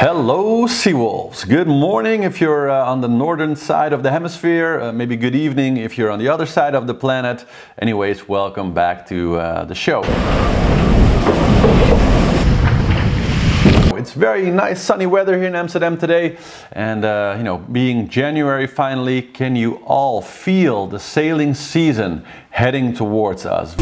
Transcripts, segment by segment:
Hello Sea Wolves, good morning if you're on the northern side of the hemisphere, maybe good evening if you're on the other side of the planet. Anyways, welcome back to the show. It's very nice sunny weather here in Amsterdam today, and you know, being January finally, can you all feel the sailing season heading towards us?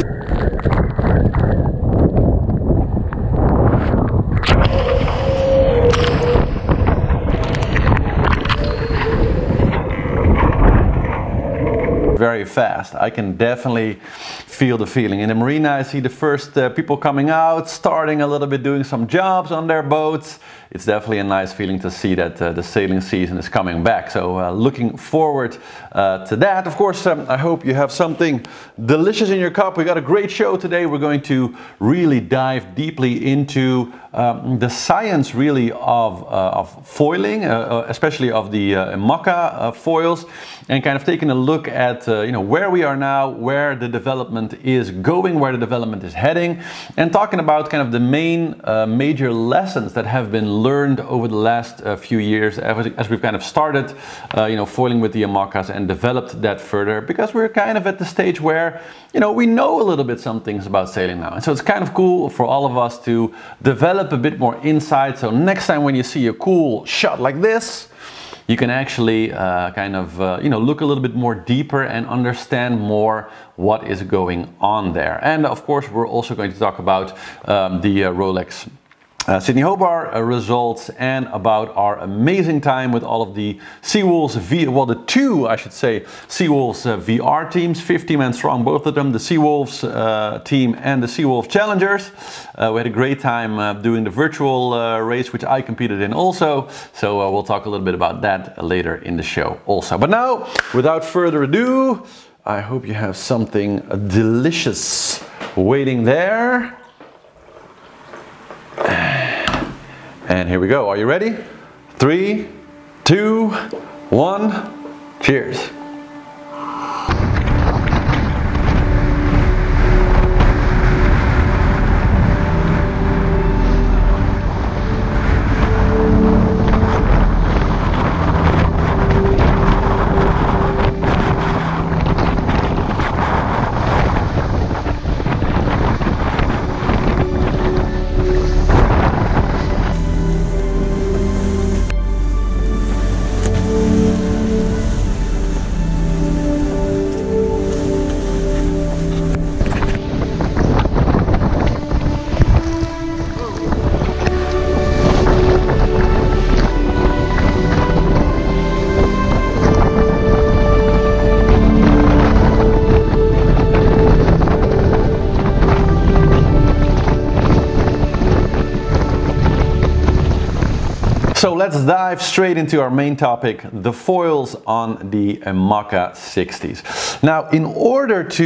Very fast. I can definitely feel the feeling. In the marina I see the first people coming out, starting a little bit, doing some jobs on their boats. It's definitely a nice feeling to see that the sailing season is coming back. So looking forward to that. Of course, I hope you have something delicious in your cup. We got a great show today. We're going to really dive deeply into the science really of foiling, especially of the Imoca foils, and kind of taking a look at you know, where we are now, where the development is going, where the development is heading, and talking about kind of the main major lessons that have been learned over the last few years as we've kind of started you know, foiling with the Imocas and developed that further, because we're kind of at the stage where, you know, we know a little bit some things about sailing now, and so it's kind of cool for all of us to develop a bit more insight. So next time when you see a cool shot like this, you can actually kind of you know, look a little bit more deeper and understand more what is going on there. And of course, we're also going to talk about the Rolex Sydney Hobart results, and about our amazing time with all of the Sea Wolves the two, I should say, Sea Wolves VR teams, 50 men strong, both of them, the Sea Wolves team and the Sea Wolves Challengers. We had a great time doing the virtual race, which I competed in also. So we'll talk a little bit about that later in the show also. But now, without further ado, I hope you have something delicious waiting there. And here we go. Are you ready? 3, 2, 1, cheers. So let's dive straight into our main topic, the foils on the Imoca 60s. Now, in order to,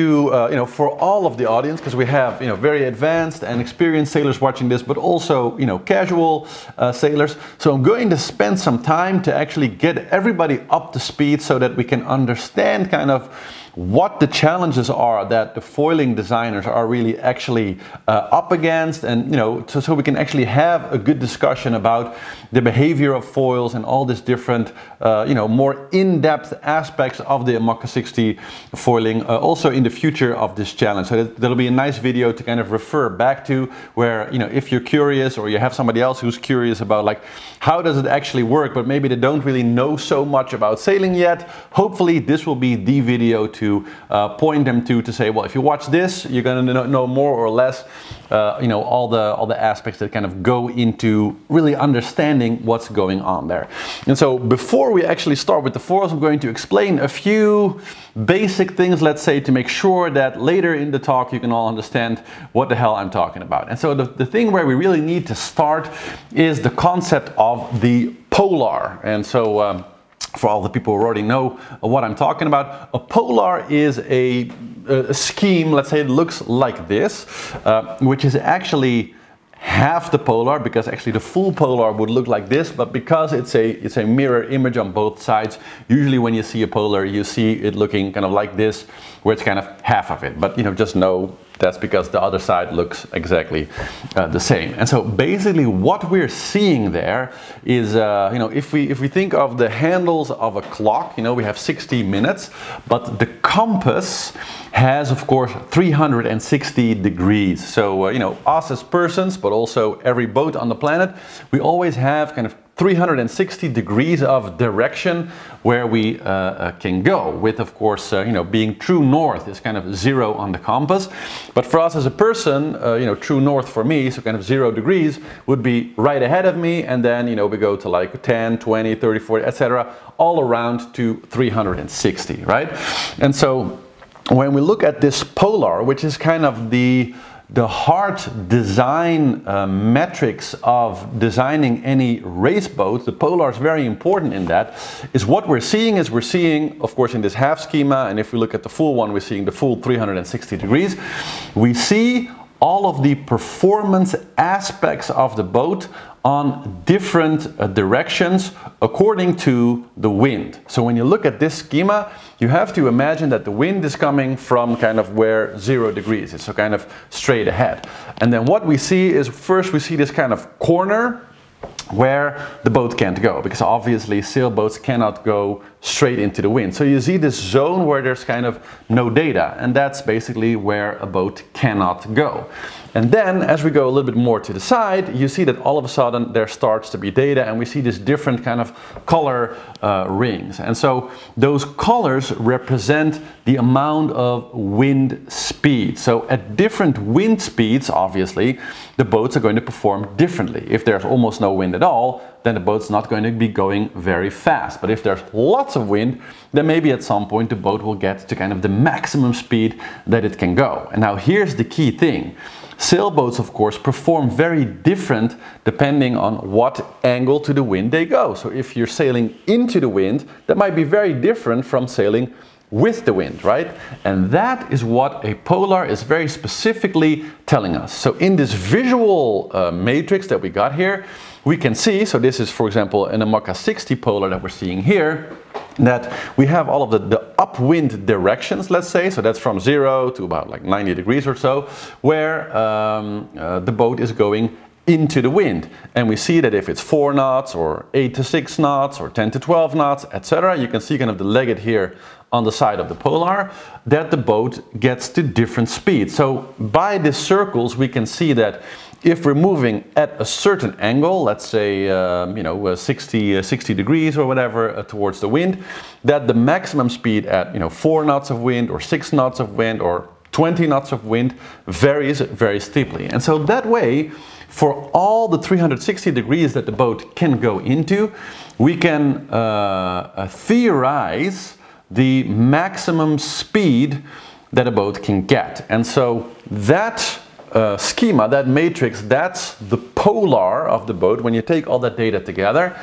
you know, for all of the audience, because we have, you know, very advanced and experienced sailors watching this, but also, you know, casual sailors. So I'm going to spend some time to actually get everybody up to speed so that we can understand kind of what the challenges are that the foiling designers are really actually up against, and you know, so we can actually have a good discussion about the behavior of foils and all these different you know, more in-depth aspects of the Imoca 60 foiling also in the future of this challenge. So that'll be a nice video to kind of refer back to, where, you know, if you're curious or you have somebody else who's curious about like how does it actually work, but maybe they don't really know so much about sailing yet, hopefully this will be the video to point them to say, well, if you watch this, you're going to know more or less, you know, all the aspects that kind of go into really understanding what's going on there. And so before we actually start with the foils, I'm going to explain a few basic things, let's say, to make sure that later in the talk you can all understand what the hell I'm talking about. And so the thing where we really need to start is the concept of the polar. And so for all the people who already know what I'm talking about, a polar is a scheme, let's say it looks like this, which is actually half the polar, because actually the full polar would look like this, but because it's a mirror image on both sides, usually when you see a polar you see it looking kind of like this, where it's kind of half of it. But you know, just know that's because the other side looks exactly the same. And so basically what we're seeing there is, you know, if we think of the handles of a clock, you know, we have 60 minutes, but the compass has, of course, 360 degrees. So, you know, us as persons, but also every boat on the planet, we always have kind of 360 degrees of direction where we can go, with, of course, you know, being true north is kind of 0 on the compass. But for us as a person, you know, true north for me, so kind of 0 degrees would be right ahead of me, and then, you know, we go to like 10, 20, 30, 40, etc., all around to 360, right? And so when we look at this polar, which is kind of the hard design metrics of designing any race boat, the polar is very important in that, is what we're seeing is, we're seeing, of course, in this half schema, and if we look at the full one, we're seeing the full 360 degrees. We see all of the performance aspects of the boat on different directions according to the wind. So when you look at this schema, you have to imagine that the wind is coming from kind of where 0 degrees is, so kind of straight ahead. And then what we see is, first we see this kind of corner where the boat can't go, because obviously sailboats cannot go straight into the wind. So you see this zone where there's kind of no data, and that's basically where a boat cannot go. And then as we go a little bit more to the side, you see that all of a sudden there starts to be data, and we see this different kind of color rings. And so those colors represent the amount of wind speed. So at different wind speeds, obviously, the boats are going to perform differently. If there's almost no wind at all, then the boat's not going to be going very fast. But if there's lots of wind, then maybe at some point the boat will get to kind of the maximum speed that it can go. And now here's the key thing. Sailboats, of course, perform very different depending on what angle to the wind they go. So if you're sailing into the wind, that might be very different from sailing with the wind, right? And that is what a polar is very specifically telling us. So in this visual matrix that we got here, we can see, so this is, for example, an Imoca 60 polar that we're seeing here, that we have all of the upwind directions, let's say, so that's from 0 to about like 90 degrees or so, where the boat is going into the wind. And we see that if it's 4 knots or 8 to 6 knots or 10 to 12 knots, etc., you can see kind of the legate here on the side of the polar, that the boat gets to different speeds. So by these circles we can see that if we're moving at a certain angle, let's say, you know, 60 degrees or whatever towards the wind, that the maximum speed at, you know, 4 knots of wind or 6 knots of wind or 20 knots of wind varies very steeply. And so that way, for all the 360 degrees that the boat can go into, we can theorize the maximum speed that a boat can get. And so that schema, that matrix, that's the polar of the boat. When you take all that data together,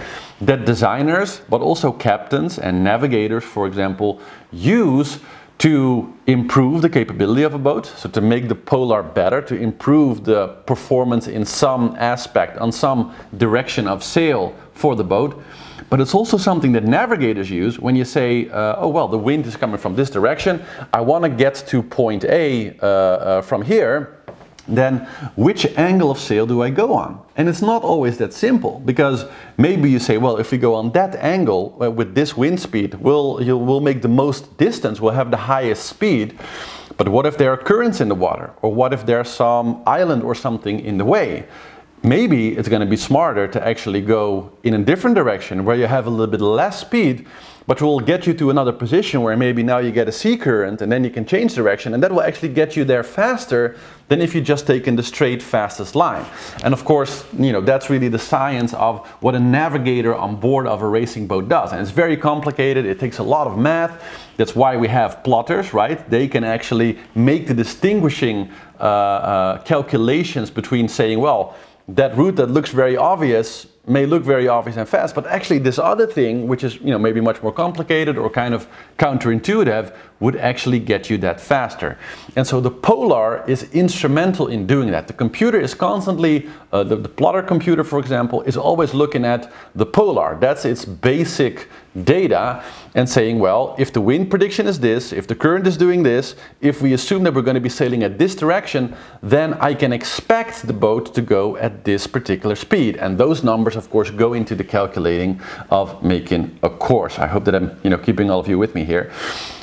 that designers, but also captains and navigators, for example, use to improve the capability of a boat, so to make the polar better, to improve the performance in some aspect, on some direction of sail for the boat. But it's also something that navigators use when you say, oh well, the wind is coming from this direction, I want to get to point A from here, then which angle of sail do I go on? And it's not always that simple, because maybe you say, well, if we go on that angle with this wind speed, we'll make the most distance, we'll have the highest speed. But what if there are currents in the water? Or what if there's some island or something in the way? Maybe it's going to be smarter to actually go in a different direction where you have a little bit less speed, but will get you to another position where maybe now you get a sea current and then you can change direction, and that will actually get you there faster than if you just taken the straight fastest line. And of course, you know, that's really the science of what a navigator on board of a racing boat does. And it's very complicated, it takes a lot of math. That's why we have plotters, right? They can actually make the distinguishing calculations between saying, well, that route that looks very obvious may look very obvious and fast, but actually this other thing, which is, you know, maybe much more complicated or kind of counterintuitive, would actually get you that faster. And so the polar is instrumental in doing that. The computer is constantly, the plotter computer, for example, is always looking at the polar. That's its basic data and saying, well, if the wind prediction is this, if the current is doing this, if we assume that we're going to be sailing at this direction, then I can expect the boat to go at this particular speed. And those numbers, of course, go into the calculating of making a course. I hope that I'm, keeping all of you with me here.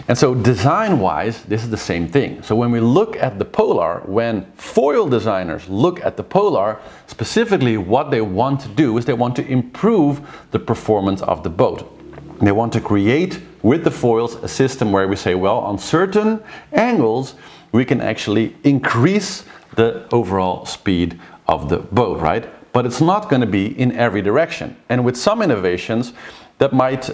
And so design-wise, this is the same thing. So when we look at the Polar, when foil designers look at the Polar, specifically what they want to do is they want to improve the performance of the boat. They want to create with the foils a system where we say, well, on certain angles, we can actually increase the overall speed of the boat, right? But it's not going to be in every direction. And with some innovations, that might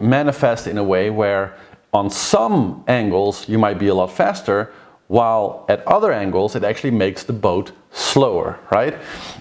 manifest in a way where on some angles you might be a lot faster, while at other angles it actually makes the boat slower, right?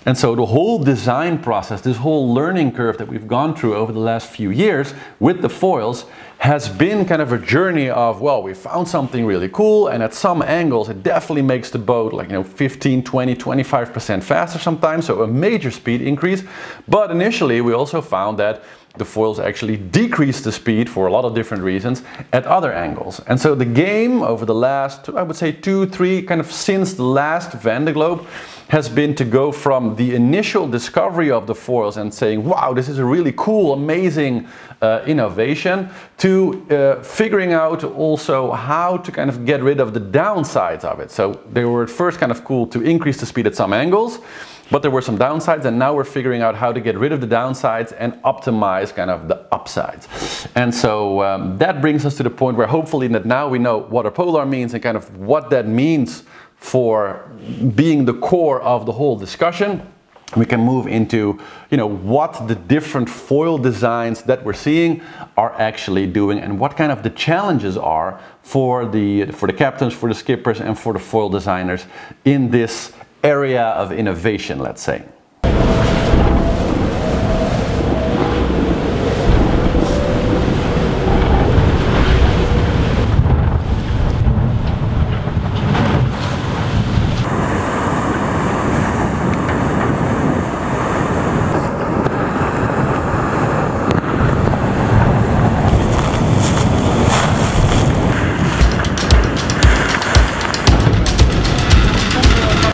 And so the whole design process, this whole learning curve that we've gone through over the last few years with the foils has been kind of a journey of, well, we found something really cool, and at some angles it definitely makes the boat like 15, 20, 25% faster sometimes, so a major speed increase. But initially we also found that the foils actually decrease the speed for a lot of different reasons at other angles. And so the game over the last, I would say 2, 3, kind of since the last Van de Globe, has been to go from the initial discovery of the foils and saying, wow, this is a really cool, amazing innovation, to figuring out also how to kind of get rid of the downsides of it. So they were at first kind of cool to increase the speed at some angles, but there were some downsides, and now we're figuring out how to get rid of the downsides and optimize kind of the upsides. And so that brings us to the point where hopefully that now we know what a Polar means and kind of what that means for being the core of the whole discussion. We can move into, what the different foil designs that we're seeing are actually doing, and what kind of the challenges are for the captains, for the skippers, and for the foil designers in this area of innovation, let's say.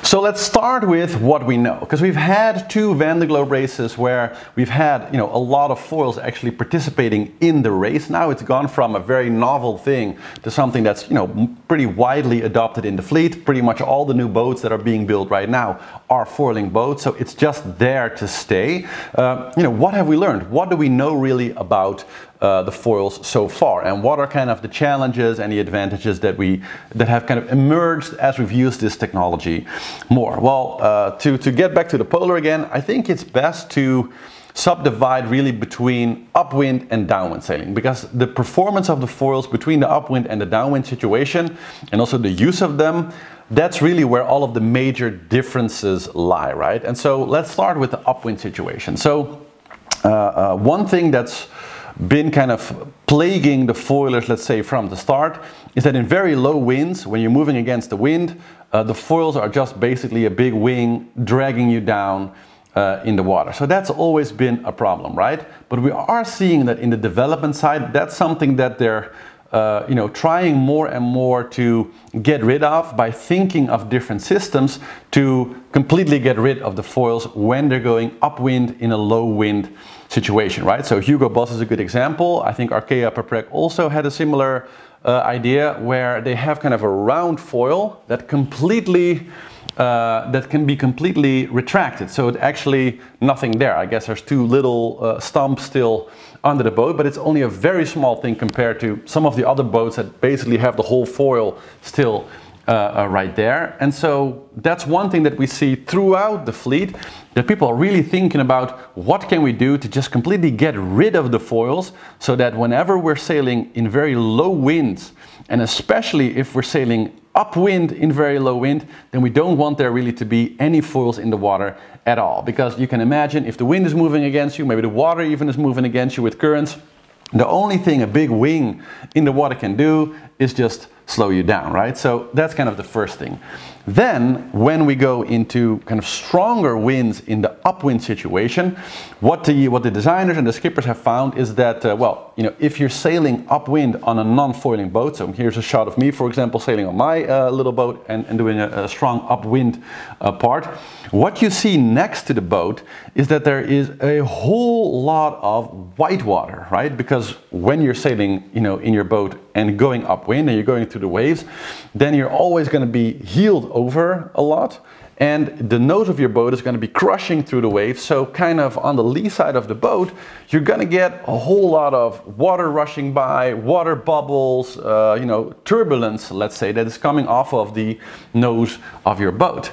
So let's start with what we know, because we've had 2 Van de Globe races where we've had a lot of foils actually participating in the race. Now it's gone from a very novel thing to something that's pretty widely adopted in the fleet. Pretty much all the new boats that are being built right now are foiling boats, so it's just there to stay. What have we learned? What do we know really about the foils so far, and what are kind of the challenges and the advantages that have kind of emerged as we've used this technology more? Well, to get back to the Polar again, I think it's best to subdivide really between upwind and downwind sailing, because the performance of the foils between the upwind and the downwind situation, and also the use of them, that's really where all of the major differences lie, right? And so let's start with the upwind situation. So one thing that's been kind of plaguing the foilers, let's say, from the start, is that in very low winds, when you're moving against the wind, the foils are just basically a big wing dragging you down in the water. So that's always been a problem, right? But we are seeing that in the development side, that's something that they're trying more and more to get rid of by thinking of different systems to completely get rid of the foils when they're going upwind in a low wind situation, right? So Hugo Boss is a good example. I think Arkea Paprec also had a similar idea where they have kind of a round foil that completely that can be completely retracted, so it actually nothing there. I guess there's 2 little stumps still under the boat, but it's only a very small thing compared to some of the other boats that basically have the whole foil still right there. And so that's one thing that we see throughout the fleet, that people are really thinking about what can we do to just completely get rid of the foils, so that whenever we're sailing in very low winds, and especially if we're sailing upwind in very low wind, then we don't want there really to be any foils in the water at all. Because you can imagine, if the wind is moving against you, maybe the water even is moving against you with currents, the only thing a big wing in the water can do is just slow you down, right? So that's kind of the first thing. Then, when we go into kind of stronger winds in the upwind situation, what the designers and the skippers have found is that, well, you know, if you're sailing upwind on a non-foiling boat, so here's a shot of me, for example, sailing on my little boat and doing a strong upwind part, what you see next to the boat is that there is a whole lot of white water, right? Because when you're sailing, you know, in your boat and going upwind and you're going through the waves, then you're always going to be heeled over a lot, and the nose of your boat is going to be crushing through the waves. So kind of on the lee side of the boat, you're going to get a whole lot of water rushing by, water bubbles, you know, turbulence, let's say, that is coming off of the nose of your boat.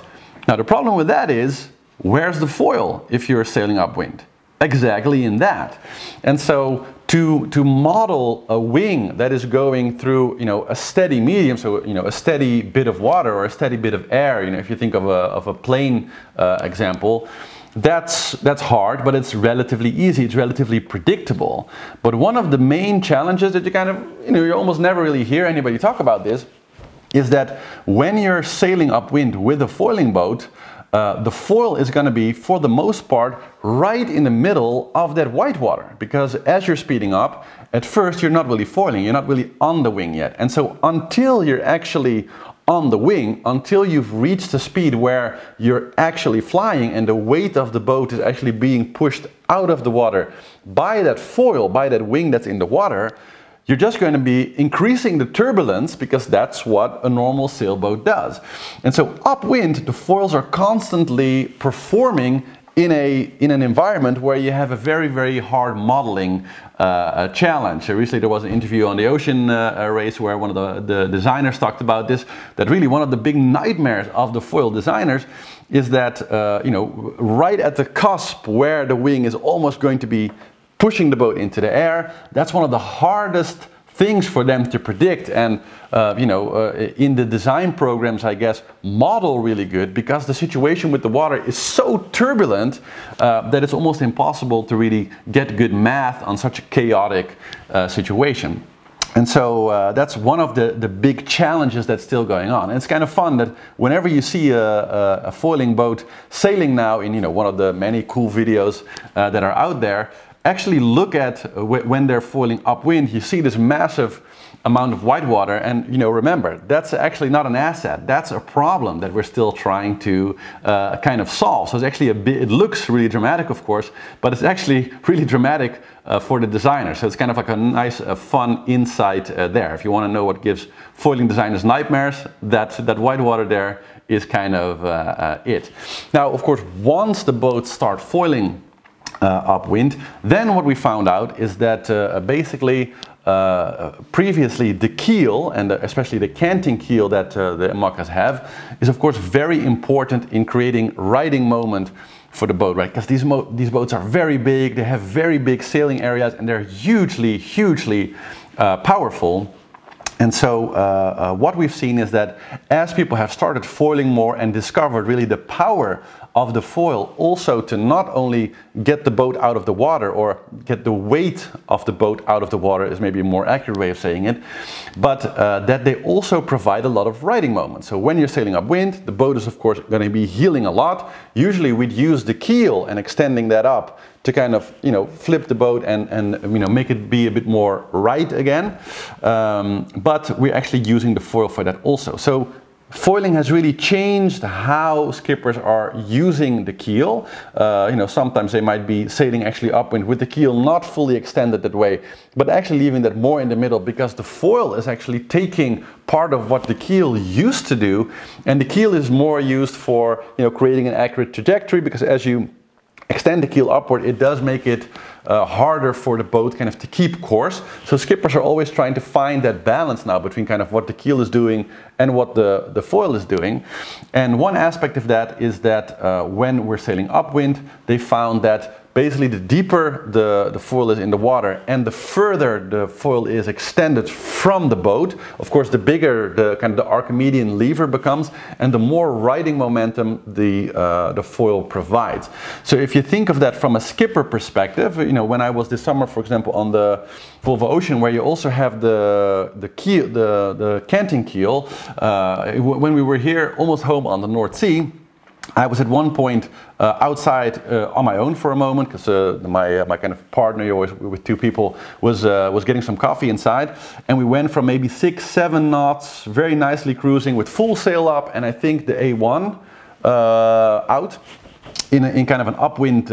Now the problem with that is, where's the foil if you're sailing upwind? Exactly in that. And so to model a wing that is going through, you know, a steady medium, so, you know, a steady bit of water or a steady bit of air, you know, if you think of a plane example, that's hard, but it's relatively easy, it's relatively predictable. But one of the main challenges that you kind of, you know, you almost never really hear anybody talk about this, is that when you're sailing upwind with a foiling boat, the foil is going to be, for the most part, right in the middle of that white water. Because as you're speeding up, at first you're not really foiling, you're not really on the wing yet. And so until you're actually on the wing, until you've reached a speed where you're actually flying and the weight of the boat is actually being pushed out of the water by that foil, by that wing that's in the water, you're just going to be increasing the turbulence, because that's what a normal sailboat does. And so upwind, the foils are constantly performing in an environment where you have a very, very hard modeling challenge. Recently there was an interview on the Ocean Race where one of the designers talked about this, that really one of the big nightmares of the foil designers is that, you know, right at the cusp where the wing is almost going to be pushing the boat into the air, that's one of the hardest things for them to predict, and you know, in the design programs, I guess, model really good, because the situation with the water is so turbulent that it's almost impossible to really get good math on such a chaotic situation. And so that's one of the big challenges that's still going on. And it's kind of fun that whenever you see a foiling boat sailing now in, you know, one of the many cool videos that are out there, actually look at when they're foiling upwind, you see this massive amount of white water, and, you know, remember, that's actually not an asset, that's a problem that we're still trying to kind of solve. So it's actually it looks really dramatic, of course, but it's actually really dramatic for the designer. So it's kind of like a nice fun insight there. If you want to know what gives foiling designers nightmares, that white water there is kind of it. Now, of course, once the boats start foiling upwind, then what we found out is that basically previously the keel, and especially the canting keel that the Imocas have, is of course very important in creating riding moment for the boat, right? Because these boats are very big, they have very big sailing areas, and they're hugely powerful. And so what we've seen is that as people have started foiling more and discovered really the power of the foil also to not only get the boat out of the water, or get the weight of the boat out of the water is maybe a more accurate way of saying it, but that they also provide a lot of riding moments. So when you're sailing upwind, the boat is of course going to be heeling a lot. Usually we'd use the keel and extending that up to kind of, you know, flip the boat and you know, make it be a bit more right again. But we're actually using the foil for that also. So foiling has really changed how skippers are using the keel. You know, sometimes they might be sailing actually upwind with the keel not fully extended that way, but actually leaving that more in the middle, because the foil is actually taking part of what the keel used to do, and the keel is more used for, you know, creating an accurate trajectory, because as you extend the keel upward, it does make it harder for the boat kind of to keep course. So skippers are always trying to find that balance now between kind of what the keel is doing and what the foil is doing. And one aspect of that is that when we're sailing upwind, they found that basically the deeper the foil is in the water and the further the foil is extended from the boat, of course the bigger the kind of the Archimedean lever becomes and the more riding momentum the foil provides. So if you think of that from a skipper perspective, you know, when I was this summer, for example, on the Volvo Ocean, where you also have the keel, the canting keel, when we were here almost home on the North Sea, I was at one point outside on my own for a moment, because my kind of partner, you're always with two people, was getting some coffee inside, and we went from maybe 6-7 knots, very nicely cruising with full sail up, and I think the A1 out in kind of an upwind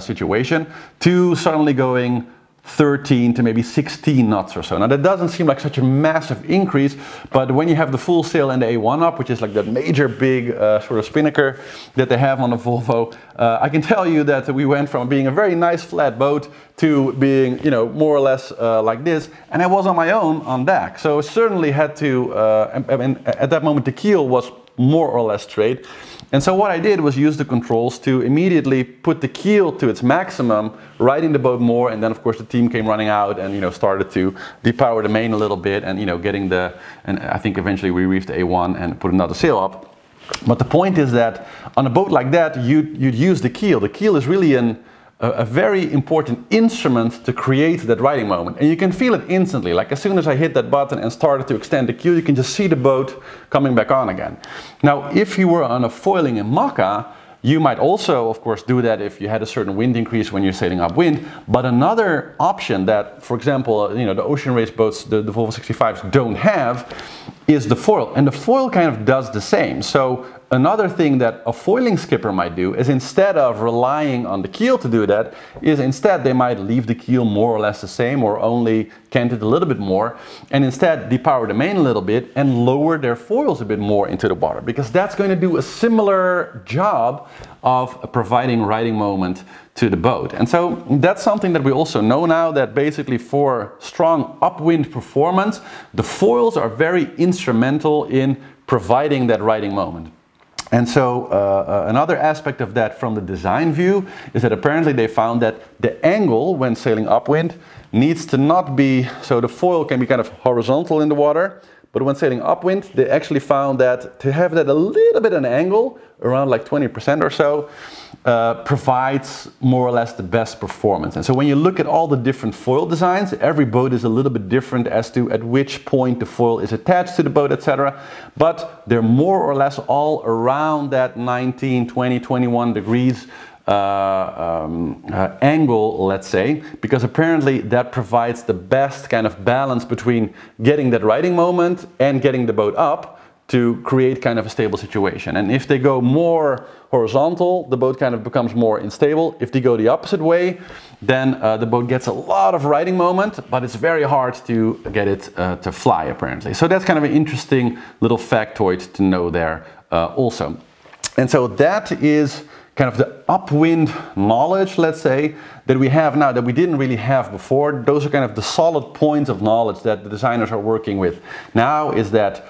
situation, to suddenly going 13 to maybe 16 knots or so. Now that doesn't seem like such a massive increase, but when you have the full sail and the A1 up, which is like that major big sort of spinnaker that they have on the Volvo, I can tell you that we went from being a very nice flat boat to being, you know, more or less like this, and I was on my own on deck. So I certainly had to, I mean, at that moment the keel was more or less straight. And so what I did was use the controls to immediately put the keel to its maximum, riding the boat more, and then of course the team came running out and, you know, started to depower the main a little bit and, you know, getting the, and I think eventually we reefed the A1 and put another sail up. But the point is that on a boat like that, you'd use the keel. The keel is really a very important instrument to create that riding moment, and you can feel it instantly. Like as soon as I hit that button and started to extend the keel, you can just see the boat coming back on again. Now if you were on a foiling Imoca, you might also of course do that if you had a certain wind increase when you're sailing upwind, but another option that, for example, you know, the ocean race boats, the Volvo 65s don't have, is the foil, and the foil kind of does the same. So another thing that a foiling skipper might do is, instead of relying on the keel to do that, is instead they might leave the keel more or less the same, or only cant it a little bit more, and instead depower the main a little bit and lower their foils a bit more into the water, because that's going to do a similar job of providing riding moment to the boat. And so that's something that we also know now, that basically for strong upwind performance, the foils are very instrumental in providing that riding moment. And so another aspect of that from the design view is that apparently they found that the angle when sailing upwind needs to not be, so the foil can be kind of horizontal in the water, but when sailing upwind they actually found that to have that a little bit an angle, around like 20% or so, provides more or less the best performance. And so when you look at all the different foil designs, every boat is a little bit different as to at which point the foil is attached to the boat, etc. But they're more or less all around that 19, 20, 21 degrees angle, let's say, because apparently that provides the best kind of balance between getting that riding moment and getting the boat up to create kind of a stable situation. And if they go more horizontal, the boat kind of becomes more unstable. If they go the opposite way, then the boat gets a lot of riding moment, but it's very hard to get it to fly, apparently. So that's kind of an interesting little factoid to know there also. And so that is kind of the upwind knowledge, let's say, that we have now that we didn't really have before. Those are kind of the solid points of knowledge that the designers are working with now. Is that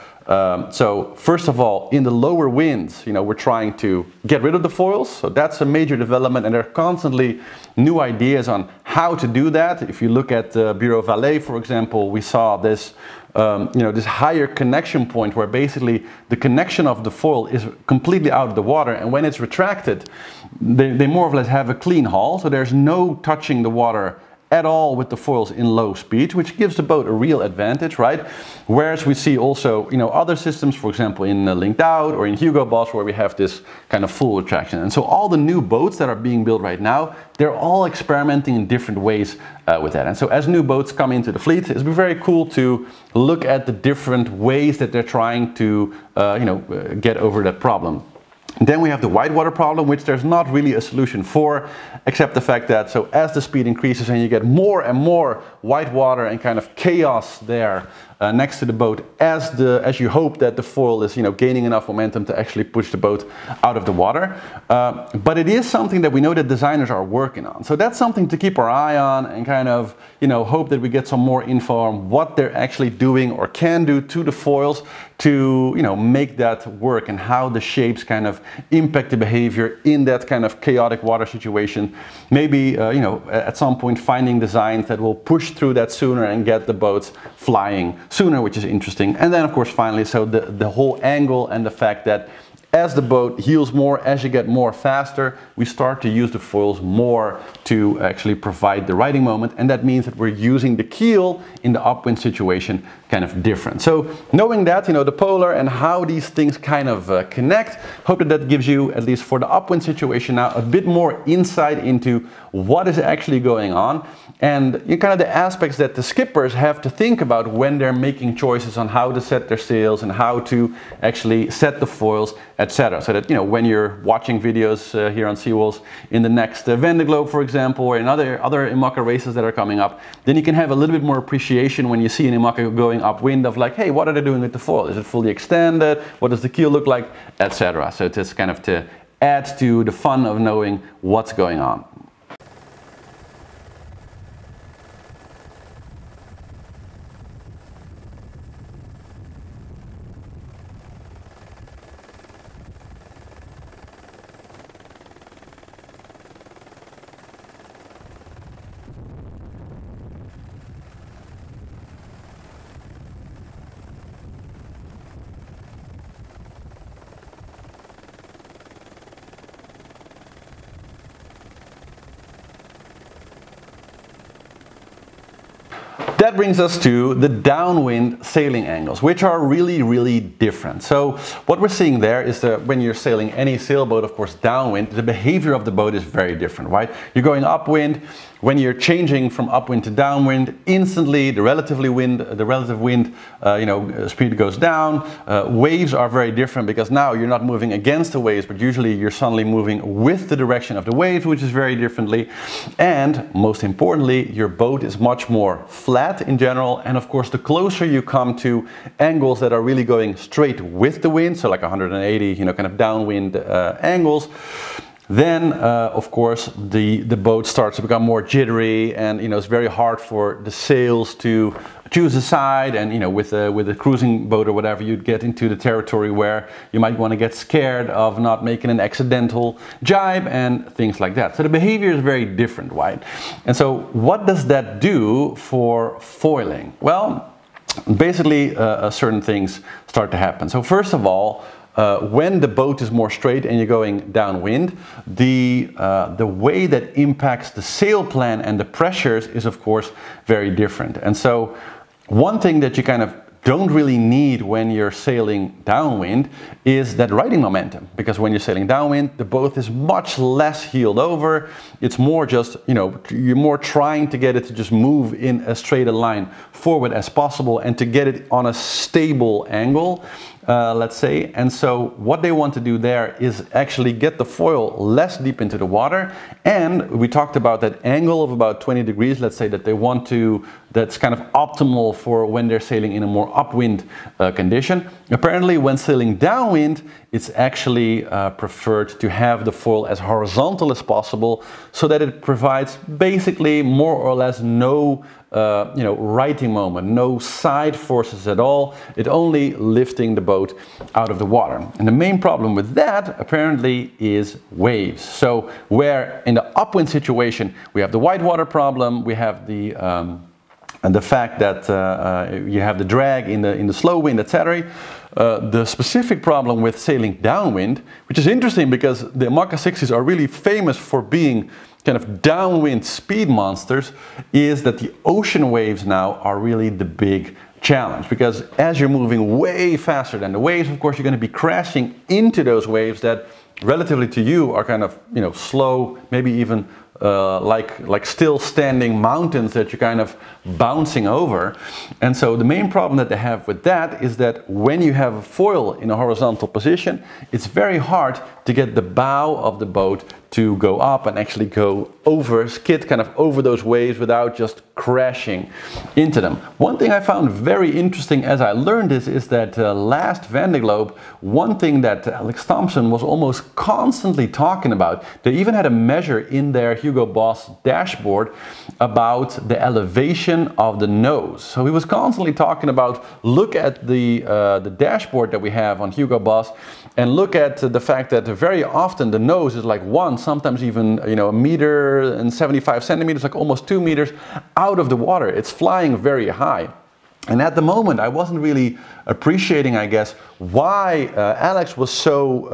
so first of all, in the lower winds, you know, we're trying to get rid of the foils, so that's a major development, and there are constantly new ideas on how to do that. If you look at Bureau Valet, for example, we saw this you know, this higher connection point where basically the connection of the foil is completely out of the water, and when it's retracted, they more or less have a clean hull, so there's no touching the water at all with the foils in low speed, which gives the boat a real advantage, right? Whereas we see also, you know, other systems, for example in Linked Out or in Hugo Boss, where we have this kind of full retraction. And so all the new boats that are being built right now, they're all experimenting in different ways with that. And so as new boats come into the fleet, it's been very cool to look at the different ways that they're trying to you know, get over that problem. Then we have the whitewater problem, which there's not really a solution for, except the fact that so as the speed increases and you get more and more whitewater and kind of chaos there next to the boat as you hope that the foil is, you know, gaining enough momentum to actually push the boat out of the water. But it is something that we know that designers are working on. So that's something to keep our eye on and kind of, you know, hope that we get some more info on what they're actually doing or can do to the foils to, you know, make that work, and how the shapes kind of impact the behavior in that kind of chaotic water situation. Maybe, you know, at some point finding designs that will push through that sooner and get the boats flying sooner, which is interesting. And then of course finally, so the whole angle and the fact that as the boat heels more, as you get more faster, we start to use the foils more to actually provide the riding moment, and that means that we're using the keel in the upwind situation kind of different. So knowing that, you know, the polar and how these things kind of connect, hope that that gives you, at least for the upwind situation now, a bit more insight into what is actually going on, and kind of the aspects that the skippers have to think about when they're making choices on how to set their sails and how to actually set the foils, etc. So that, you know, when you're watching videos here on Seawolves in the next Vendée Globe, for example, or in other Imoca races that are coming up, then you can have a little bit more appreciation when you see an Imoca going upwind of like, hey, what are they doing with the foil? Is it fully extended? What does the keel look like? Etc. So it's kind of to add to the fun of knowing what's going on. That brings us to the downwind sailing angles, which are really, really different. So what we're seeing there is that when you're sailing any sailboat, of course, downwind, the behavior of the boat is very different, right? You're going upwind. When you're changing from upwind to downwind, instantly the relative wind speed goes down. Waves are very different because now you're not moving against the waves, but usually you're suddenly moving with the direction of the waves, which is very differently. And most importantly, your boat is much more flat in general. And of course, the closer you come to angles that are really going straight with the wind, so like 180, kind of downwind angles, then of course the boat starts to become more jittery, and it's very hard for the sails to choose a side, and with a cruising boat or whatever, you'd get into the territory where you might want to get scared of not making an accidental jibe and things like that. So the behavior is very different, right? And so what does that do for foiling? Well, basically certain things start to happen. So first of all, when the boat is more straight and you're going downwind, the way that impacts the sail plan and the pressures is of course very different. And so one thing that you kind of don't really need when you're sailing downwind is that riding momentum, because when you're sailing downwind, the boat is much less heeled over. It's more just, you're more trying to get it to just move in as straight a line forward as possible and to get it on a stable angle, let's say. And so what they want to do there is actually get the foil less deep into the water. And we talked about that angle of about 20 degrees, let's say, that they want to, that's kind of optimal for when they're sailing in a more upwind condition. Apparently when sailing downwind, it's actually preferred to have the foil as horizontal as possible, so that it provides basically more or less no righting moment, no side forces at all. It only lifting the boat out of the water. And the main problem with that apparently is waves. So where in the upwind situation we have the whitewater problem, we have the fact that you have the drag in the slow wind, etc. The specific problem with sailing downwind, which is interesting because the Imoca 60s are really famous for being kind of downwind speed monsters, is that the ocean waves now are really the big challenge, because as you're moving way faster than the waves, of course you're going to be crashing into those waves that relatively to you are kind of slow, maybe even like still standing mountains that you're kind of bouncing over. And so the main problem that they have with that is that when you have a foil in a horizontal position, it's very hard to get the bow of the boat to go up and actually go over, skid kind of over those waves without just crashing into them. One thing I found very interesting as I learned this is that last Vendée Globe, one thing that Alex Thompson was almost constantly talking about, they even had a measure in their Hugo Boss dashboard about the elevation of the nose. So he was constantly talking about, look at the dashboard that we have on Hugo Boss and look at the fact that very often the nose is like sometimes even, you know, 1.75 meters, like almost 2 meters out of the water. It's flying very high. And at the moment, I wasn't really appreciating, I guess, why Alex was so,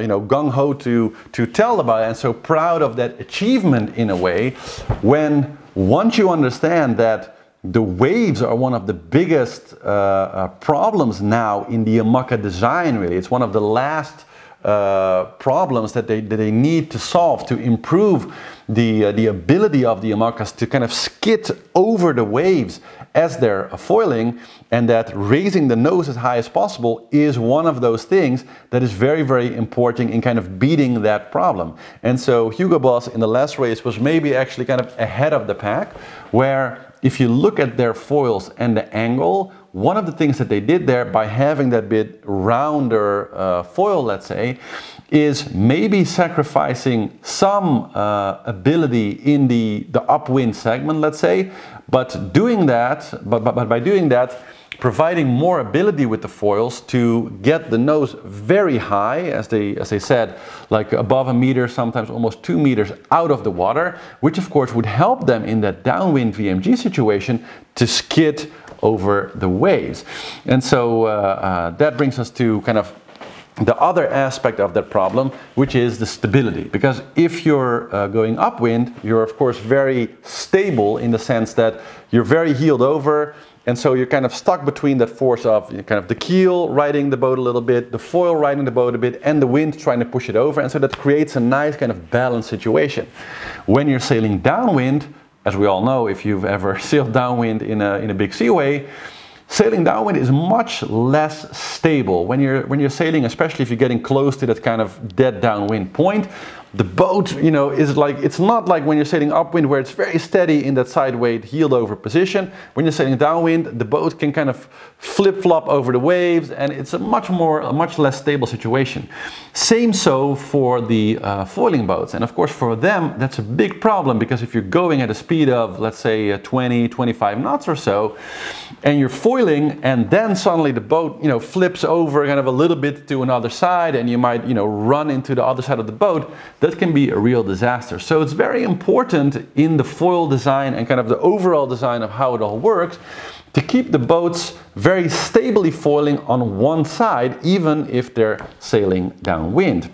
you know, gung-ho to tell about it and so proud of that achievement in a way, when once you understand that the waves are one of the biggest problems now in the Imoca design, really. It's one of the last problems that they need to solve to improve the ability of the Imocas to kind of skid over the waves as they're foiling, and that raising the nose as high as possible is one of those things that is very, very important in kind of beating that problem. And so Hugo Boss in the last race was maybe actually kind of ahead of the pack, where if you look at their foils and the angle, one of the things that they did there by having that bit rounder foil, let's say, is maybe sacrificing some ability in the upwind segment, let's say, but doing that, but by doing that, providing more ability with the foils to get the nose very high, as they said, like above a meter, sometimes almost 2 meters out of the water, which of course would help them in that downwind VMG situation to skid over the waves. And so that brings us to kind of the other aspect of that problem, which is the stability. Because if you're going upwind, you're of course very stable in the sense that you're very heeled over, and so you're kind of stuck between that force of kind of the keel riding the boat a little bit, the foil riding the boat a bit, and the wind trying to push it over, and so that creates a nice kind of balanced situation. When you're sailing downwind, as we all know, if you've ever sailed downwind in a big seaway, sailing downwind is much less stable. When you're sailing, especially if you're getting close to that kind of dead downwind point, the boat, you know, is like, it's not like when you're sailing upwind where it's very steady in that sideways heeled over position. When you're sailing downwind, the boat can kind of flip-flop over the waves, and it's a much less stable situation. Same so for the foiling boats, and of course for them that's a big problem, because if you're going at a speed of, let's say, 20-25 knots or so, and you're foiling, and then suddenly the boat, you know, flips over kind of a little bit to another side, and you might, you know, run into the other side of the boat, that can be a real disaster. So it's very important in the foil design and kind of the overall design of how it all works to keep the boats very stably foiling on one side, even if they're sailing downwind.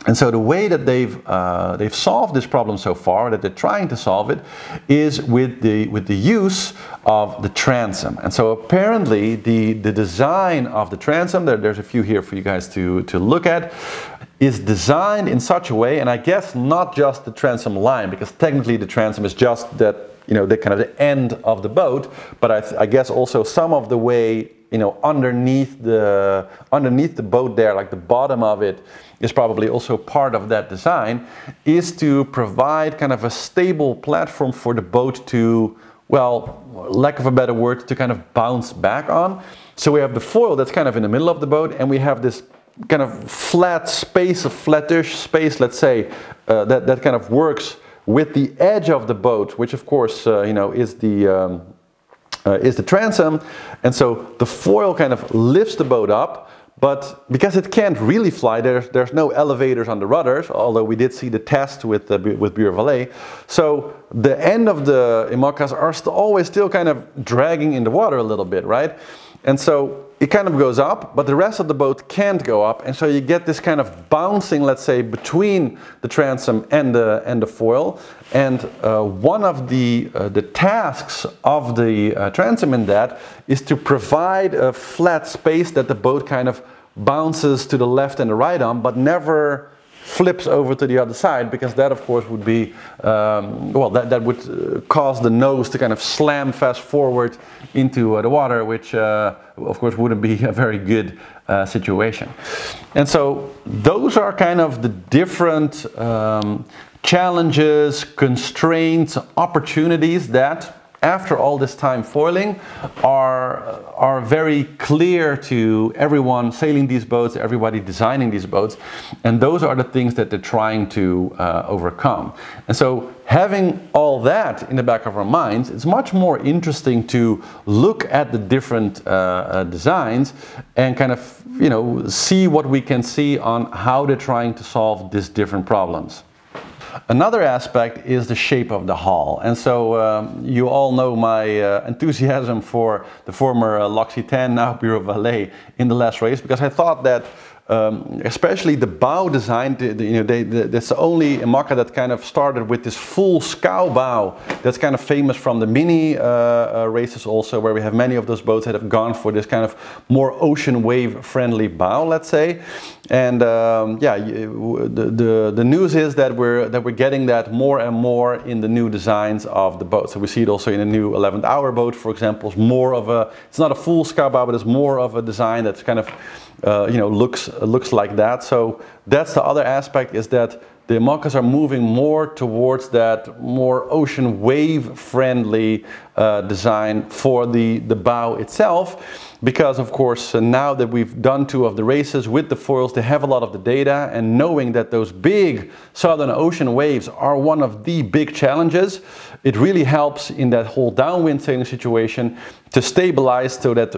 And so the way that they've solved this problem so far, that they're trying to solve it, is with the use of the transom. And so apparently the design of the transom, there's a few here for you guys to look at, is designed in such a way, and I guess not just the transom line, because technically the transom is just that, you know, the kind of the end of the boat, but I guess also some of the way, you know, underneath the boat there, like the bottom of it, is probably also part of that design, is to provide kind of a stable platform for the boat to, well, lack of a better word, to kind of bounce back on. So we have the foil that's kind of in the middle of the boat, and we have this kind of flat space, a flattish space, let's say, that kind of works with the edge of the boat, which of course, you know, is the transom. And so the foil kind of lifts the boat up, but because it can't really fly, there's no elevators on the rudders, although we did see the test with Bureau Valet. So the end of the Imocas are always still kind of dragging in the water a little bit, right? And so it kind of goes up, but the rest of the boat can't go up, and so you get this kind of bouncing, let's say, between the transom and the foil. And one of the tasks of the transom in that is to provide a flat space that the boat kind of bounces to the left and the right on, but never flips over to the other side, because that of course would be, well, that would cause the nose to kind of slam fast forward into the water, which of course wouldn't be a very good situation. And so those are kind of the different challenges, constraints, opportunities that after all this time foiling are very clear to everyone sailing these boats, everybody designing these boats, and those are the things that they're trying to overcome. And so having all that in the back of our minds, it's much more interesting to look at the different designs and kind of, you know, see what we can see on how they're trying to solve these different problems. Another aspect is the shape of the hull, and so you all know my enthusiasm for the former Loxy 10, now Bureau Valet, in the last race, because I thought that especially the bow design, that's the only Imoca that kind of started with this full scow bow that's kind of famous from the mini races also, where we have many of those boats that have gone for this kind of more ocean wave friendly bow, let's say. And yeah, the news is that we're getting that more and more in the new designs of the boat. So we see it also in a new 11th hour boat, for example. It's more of a, it's not a full scow bow, but it's more of a design that's kind of you know, looks like that. So that's the other aspect, is that the Imocas are moving more towards that more ocean wave friendly design for the bow itself, because of course now that we've done 2 of the races with the foils, they have a lot of the data, and knowing that those big Southern Ocean waves are one of the big challenges, it really helps in that whole downwind sailing situation to stabilize, so that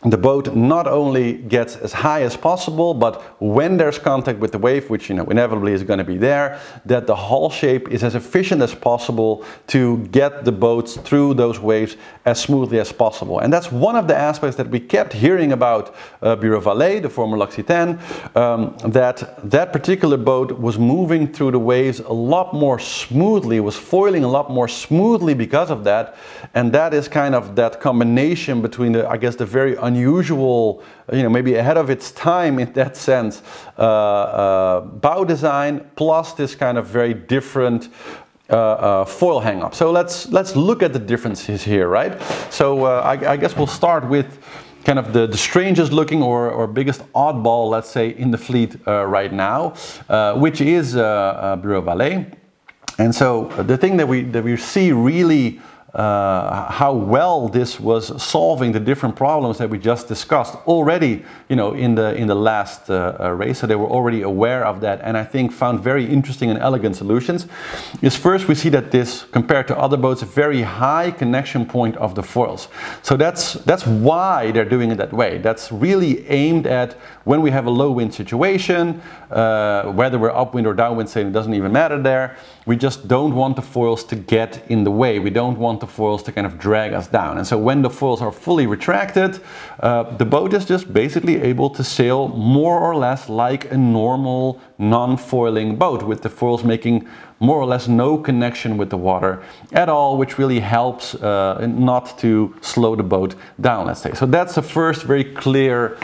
the boat not only gets as high as possible, but when there's contact with the wave, which, you know, inevitably is going to be there, that the hull shape is as efficient as possible to get the boats through those waves as smoothly as possible. And that's one of the aspects that we kept hearing about Bureau Valet, the former Loxy 10, that particular boat was moving through the waves a lot more smoothly, was foiling a lot more smoothly because of that. And that is kind of that combination between the, I guess, the very unusual, you know, maybe ahead of its time in that sense, bow design, plus this kind of very different foil hang up. So let's look at the differences here, right? So I guess we'll start with kind of the strangest looking or biggest oddball, let's say, in the fleet right now, which is Bureau Valet. And so the thing that we see really how well this was solving the different problems that we just discussed already, you know, in the last race. So they were already aware of that, and I think found very interesting and elegant solutions. Is first, we see that this, compared to other boats, a very high connection point of the foils. So that's why they're doing it that way. That's really aimed at when we have a low wind situation, whether we're upwind or downwind sailing, it doesn't even matter there. We just don't want the foils to get in the way. We don't want the foils to kind of drag us down. And so when the foils are fully retracted, the boat is just basically able to sail more or less like a normal non-foiling boat, with the foils making more or less no connection with the water at all, which really helps not to slow the boat down, let's say. So that's the first very clear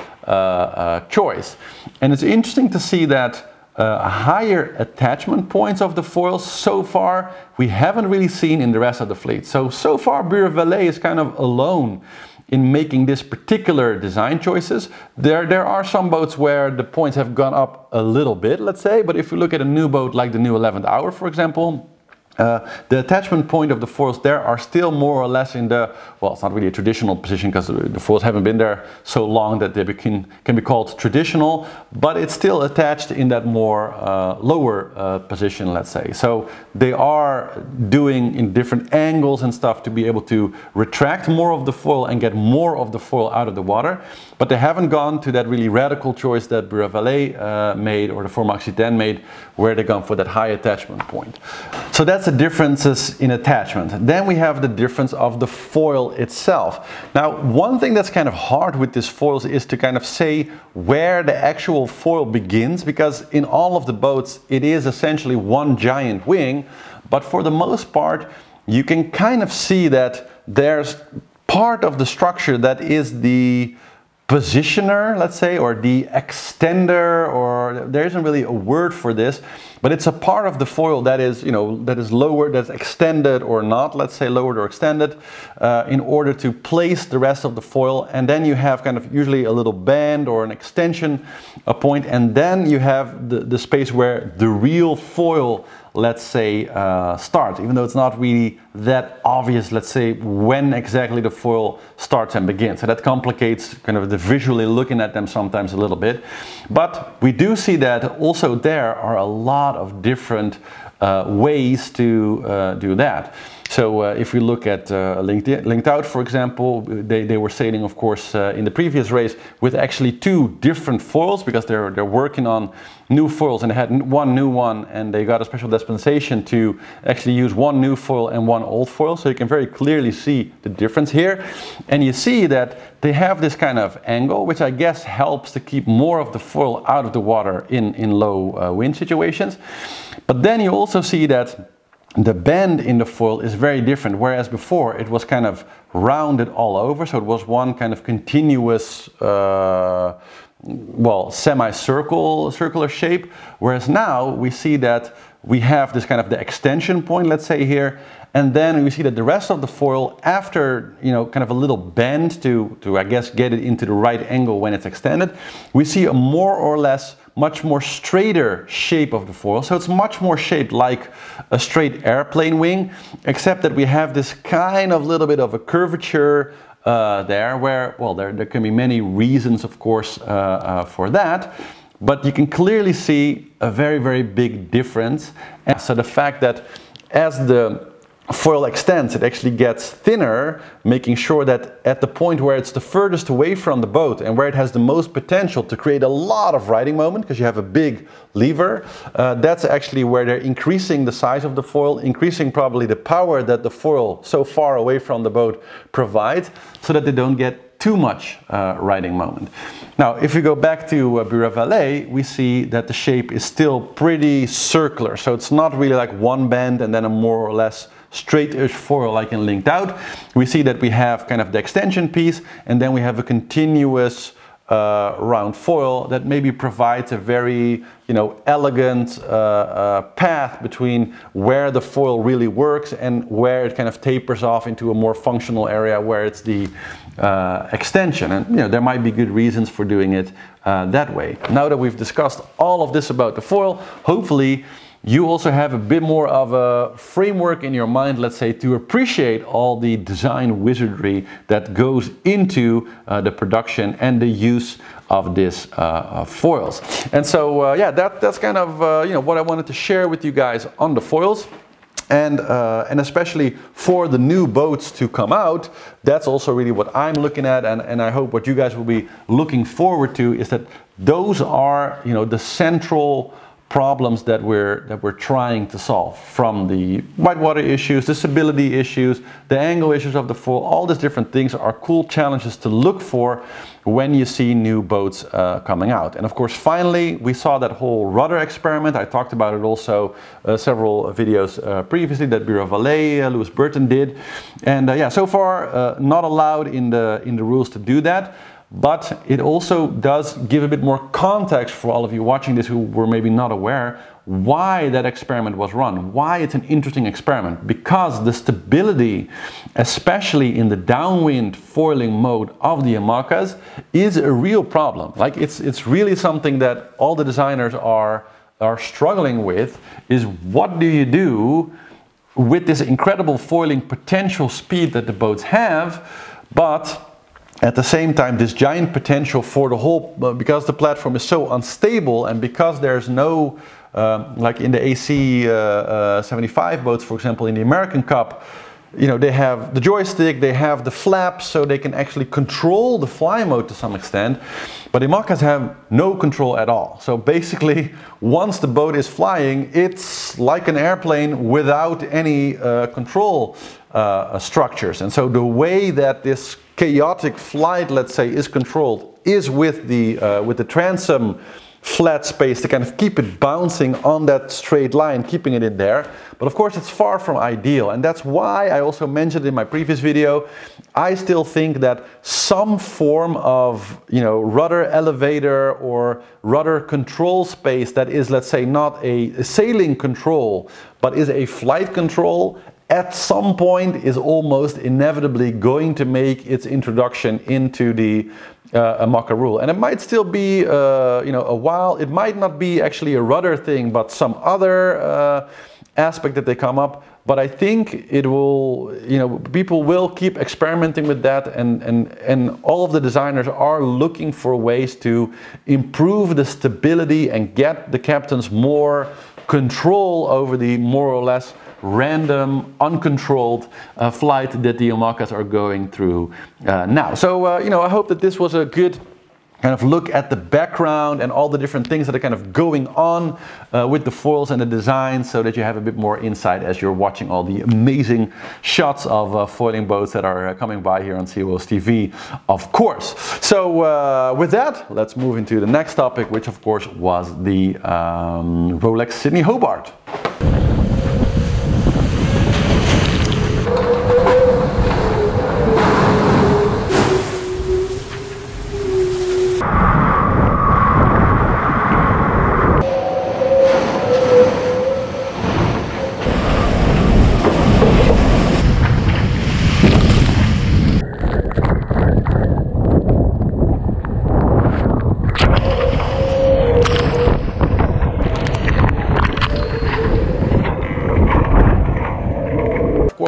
choice. And it's interesting to see that higher attachment points of the foils so far we haven't really seen in the rest of the fleet. So far Bureau Valet is kind of alone in making this particular design choices. There are some boats where the points have gone up a little bit, let's say, but if you look at a new boat like the new 11th hour, for example, the attachment point of the foils there are still more or less in the, well, it's not really a traditional position because the foils haven't been there so long that they can be called traditional, but it's still attached in that more lower position, let's say. So they are doing in different angles and stuff to be able to retract more of the foil and get more of the foil out of the water, but they haven't gone to that really radical choice that Bureau Valet made, or the former Loxy 10 made, where they've gone for that high attachment point. So that's the differences in attachment. Then we have the difference of the foil itself. Now, one thing that's kind of hard with these foils is to kind of say where the actual foil begins, because in all of the boats it is essentially one giant wing, but for the most part you can kind of see that there's part of the structure that is the positioner, let's say, or the extender, or there isn't really a word for this, but it's a part of the foil that is, you know, that is lowered, that's extended or not, let's say lowered or extended, in order to place the rest of the foil. And then you have kind of usually a little band or an extension, a point, and then you have the space where the real foil, let's say, starts, even though it's not really that obvious, let's say, when exactly the foil starts and begins. So that complicates kind of the visually looking at them sometimes a little bit. But we do see that also there are a lot of different ways to do that. So if we look at Linked Out, for example, they were sailing, of course, in the previous race with actually two different foils, because they're working on new foils, and they had one new one, and they got a special dispensation to actually use one new foil and one old foil. So you can very clearly see the difference here. And you see that they have this kind of angle, which I guess helps to keep more of the foil out of the water in low wind situations. But then you also see that the bend in the foil is very different, whereas before it was kind of rounded all over, so it was one kind of continuous well, circular shape, whereas now we see that we have this kind of the extension point, let's say here, and then we see that the rest of the foil, after, you know, kind of a little bend to I guess get it into the right angle when it's extended, we see a more or less much more straighter shape of the foil. So it's much more shaped like a straight airplane wing, except that we have this kind of little bit of a curvature there, where, well, there can be many reasons, of course, for that, but you can clearly see a very, very big difference. And so the fact that as the foil extends, it actually gets thinner, making sure that at the point where it's the furthest away from the boat and where it has the most potential to create a lot of riding moment, because you have a big lever, that's actually where they're increasing the size of the foil, increasing probably the power that the foil so far away from the boat provides, so that they don't get too much riding moment. Now, if we go back to Bureau Valet, we see that the shape is still pretty circular. So it's not really like one bend and then a more or less straight-ish foil like in Linked Out. We see that we have kind of the extension piece, and then we have a continuous round foil that maybe provides a very, you know, elegant path between where the foil really works and where it kind of tapers off into a more functional area where it's the extension. And, you know, there might be good reasons for doing it that way. Now that we've discussed all of this about the foil, hopefully you also have a bit more of a framework in your mind, let's say, to appreciate all the design wizardry that goes into the production and the use of this foils. And so, yeah, that's kind of you know, what I wanted to share with you guys on the foils. And especially for the new boats to come out, that's also really what I'm looking at, and I hope what you guys will be looking forward to is that those are, you know, the central problems that we're trying to solve, from the whitewater issues, the stability issues, the angle issues of the foil. All these different things are cool challenges to look for when you see new boats coming out. And of course, finally, we saw that whole rudder experiment. I talked about it also several videos previously that Bureau Valet, Louis Burton did. And yeah, so far not allowed in the rules to do that. But it also does give a bit more context for all of you watching this who were maybe not aware why that experiment was run, why it's an interesting experiment. Because the stability, especially in the downwind foiling mode of the Imocas, is a real problem. Like it's really something that all the designers are struggling with, is what do you do with this incredible foiling potential speed that the boats have, but at the same time, this giant potential for the whole, because the platform is so unstable, and because there's no, like in the AC 75 boats, for example, in the American Cup, you know, they have the joystick, they have the flaps, so they can actually control the fly mode to some extent. But Imocas have no control at all. So basically, once the boat is flying, it's like an airplane without any control structures. And so the way that this chaotic flight, let's say, is controlled is with the transom flat space to kind of keep it bouncing on that straight line, keeping it in there. But of course it's far from ideal, and that's why I also mentioned in my previous video, I still think that some form of, you know, rudder elevator or rudder control space that is, let's say, not a sailing control, but is a flight control, at some point is almost inevitably going to make its introduction into the Imoca rule. And it might still be, you know, a while. It might not be actually a rudder thing, but some other aspect that they come up. But I think it will, you know, people will keep experimenting with that, and all of the designers are looking for ways to improve the stability and get the captains more control over the more or less random, uncontrolled flight that the Imocas are going through now. So, you know, I hope that this was a good kind of look at the background and all the different things that are kind of going on with the foils and the design, so that you have a bit more insight as you're watching all the amazing shots of foiling boats that are coming by here on Sea Wolves TV, of course. So with that, let's move into the next topic, which of course was the Rolex Sydney Hobart.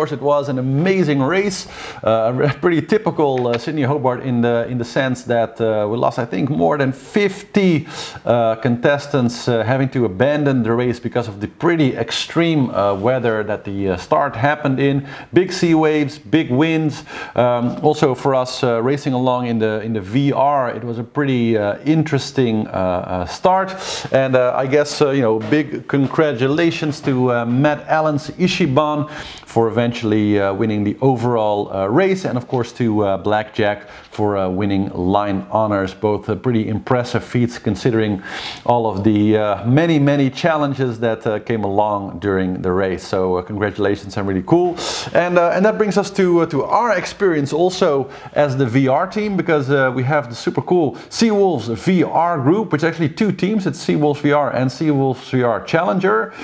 It was an amazing race, pretty typical Sydney Hobart in the sense that we lost, I think, more than 50 contestants having to abandon the race because of the pretty extreme weather that the start happened in. Big sea waves, big winds. Also for us racing along in the VR, it was a pretty interesting start. And I guess you know, big congratulations to Matt Allen's Ichiban for eventually winning the overall race, and of course to Blackjack for winning line honors. Both pretty impressive feats considering all of the many challenges that came along during the race. So congratulations, and really cool. And that brings us to our experience also as the VR team, because we have the super cool Sea Wolves VR group, which is actually two teams. It's Sea Wolves VR and Sea Wolves VR Challenger,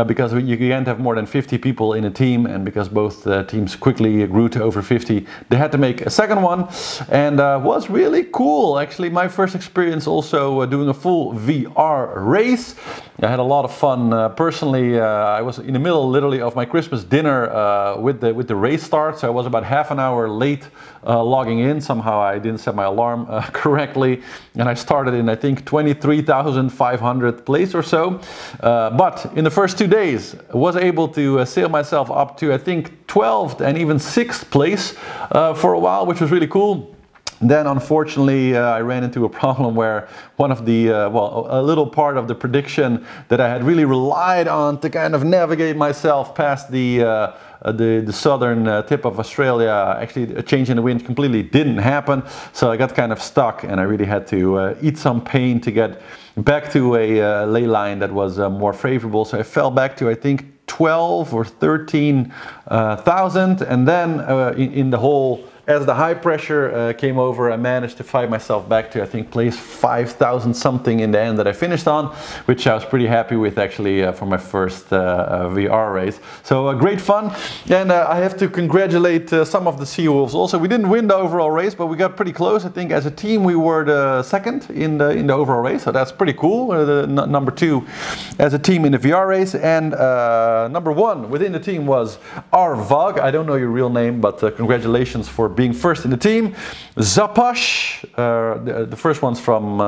because you can't have more than 50 people in a team, and because both teams quickly grew to over 50, they had to make a second one, and was really cool. Actually, my first experience also doing a full VR race. I had a lot of fun. Personally, I was in the middle, literally, of my Christmas dinner with the race start, so I was about half an hour late logging in. Somehow I didn't set my alarm correctly, and I started in, I think, 23,500 place or so. But in the first 2 days, I was able to sail myself up to, I think, 12th and even 6th place for a while, which was really cool. Then unfortunately I ran into a problem where one of the, well, a little part of the prediction that I had really relied on to kind of navigate myself past the southern tip of Australia, actually a change in the wind completely didn't happen. So I got kind of stuck, and I really had to eat some pain to get back to a ley line that was more favorable. So I fell back to, I think, 12 or 13,000, and then in the whole, as the high pressure came over, I managed to fight myself back to, I think, place 5,000 something in the end that I finished on, which I was pretty happy with, actually, for my first VR race. So great fun, and I have to congratulate some of the Sea Wolves also. We didn't win the overall race, but we got pretty close. I think as a team we were the second in the overall race, so that's pretty cool. The number 2 as a team in the VR race, and number 1 within the team was Arvag. I don't know your real name, but congratulations for being first in the team. Zapash, the first one's from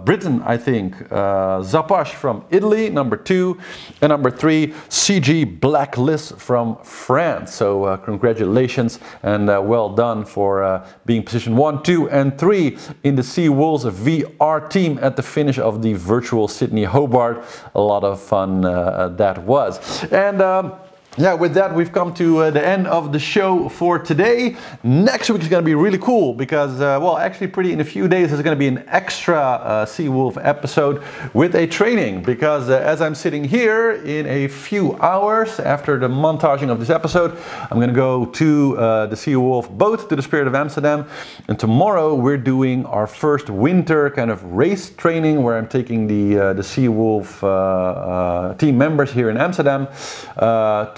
Britain, I think. Zapash from Italy, number 2, and number 3, CG Blacklist from France. So congratulations, and well done for being position 1, 2, and 3 in the Sea Wolves VR team at the finish of the virtual Sydney Hobart. A lot of fun that was. And Yeah, with that, we've come to the end of the show for today. Next week is going to be really cool because, well, actually in a few days, there's going to be an extra Sea Wolf episode with a training. Because as I'm sitting here in a few hours after the montaging of this episode, I'm going to go to the Sea Wolf boat to the Spirit of Amsterdam. And tomorrow we're doing our first winter kind of race training where I'm taking the Sea Wolf team members here in Amsterdam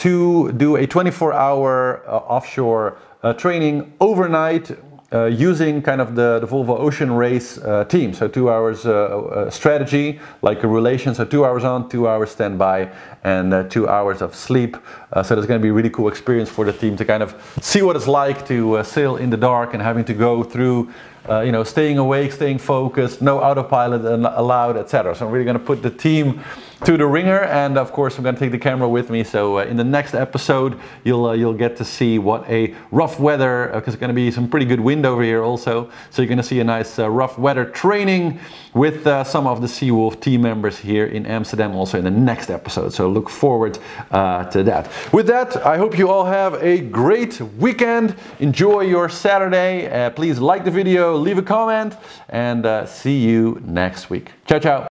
to do a 24-hour offshore training overnight using kind of the Volvo Ocean Race team. So 2 hours strategy, like a relation, so 2 hours on, 2 hours standby, and 2 hours of sleep. So there's going to be a really cool experience for the team to kind of see what it's like to sail in the dark and having to go through you know, staying awake, staying focused, no autopilot allowed, etc. So I'm really going to put the team to the ringer, and of course I'm going to take the camera with me. So in the next episode, you'll get to see what a rough weather, because it's going to be some pretty good wind over here also. So you're going to see a nice rough weather training with some of the Sea Wolf team members here in Amsterdam also in the next episode. So look forward to that. With that, I hope you all have a great weekend. Enjoy your Saturday. Please like the video, leave a comment, and see you next week. Ciao, ciao.